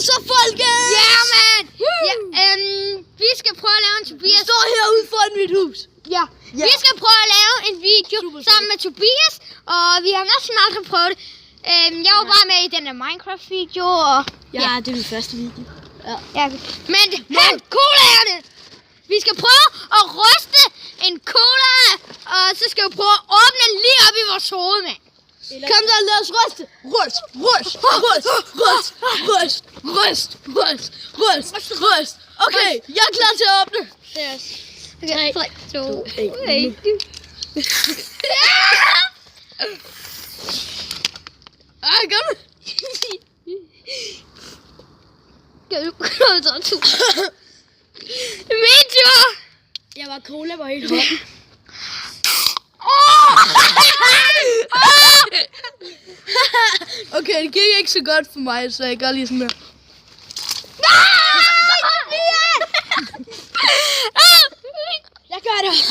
så, folkens! Ja, mand! Ja, vi skal prøve at lave en Tobias. Vi står herude foran mit hus. Ja. Vi skal prøve at lave en video sammen med Tobias, og vi har næsten aldrig prøvet det. Jeg var bare med i den der Minecraft-video, og... Ja, det er min første video. Ja. Men helt cola. Vi skal prøve at ryste en cola, og så skal vi prøve at åbne den lige op i vores hoved, mand. Kom så, lad os ryste. Ryst, ryst, ryst, ryst, ryst, ryst, ryst, ryst, ryst. Okay, jeg er klar til at åbne. Okay, 3, 2, 1. Ej, gør det. Kan du komme så to? Video! Jeg var cola på hele hånden. Okay, det gik ikke så godt for mig, så jeg gør lige sådan her. Jeg gør det også.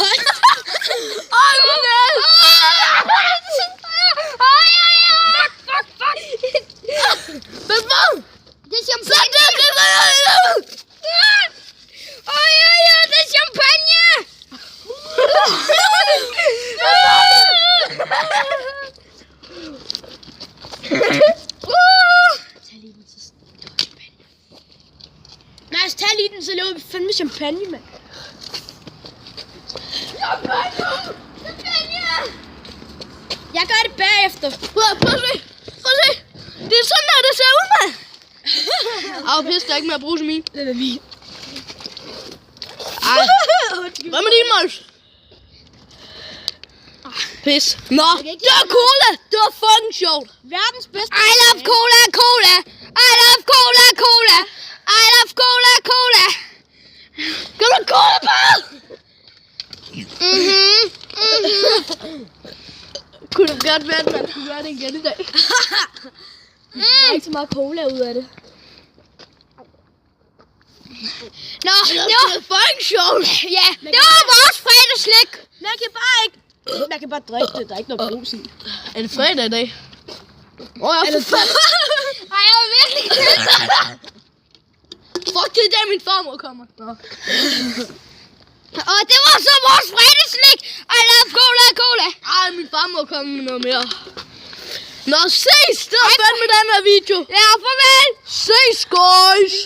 Men hvad? Det er champagne! Det er champagne! Nej, tag lige den, så laver vi fandme champagne, mand. Jeg gør det bagefter. Prøv at se. Det er sådan der, det ser ud, mand. Pis, der er ikke mere at bruge til min. Den er min. Hvad med din, Måls? Pis. Nå, det var cola. Det var fucking sjovt. Verdens bedste. I love cola, cola. I love cola, cola. I love cola, cola. Gør du cola på? Kunne det godt være, at man skulle gøre det igen i dag? Der er ikke så meget cola ud af det. Nå, det var fucking sjovt. Ja, det var vores fredagsslik. Man kan bare drikke det, der er ikke noget brus i. Er det fredag i dag? Er det Ej, jeg var virkelig ked. Fuck, det er der min farmor kommer. Nå. Og det var så vores fredagsslik. I love cola, cola. Ej, min farmor kommer med noget mere. Nå, ses! Det var fandme den her video. Ja, farvel. Ses, guys!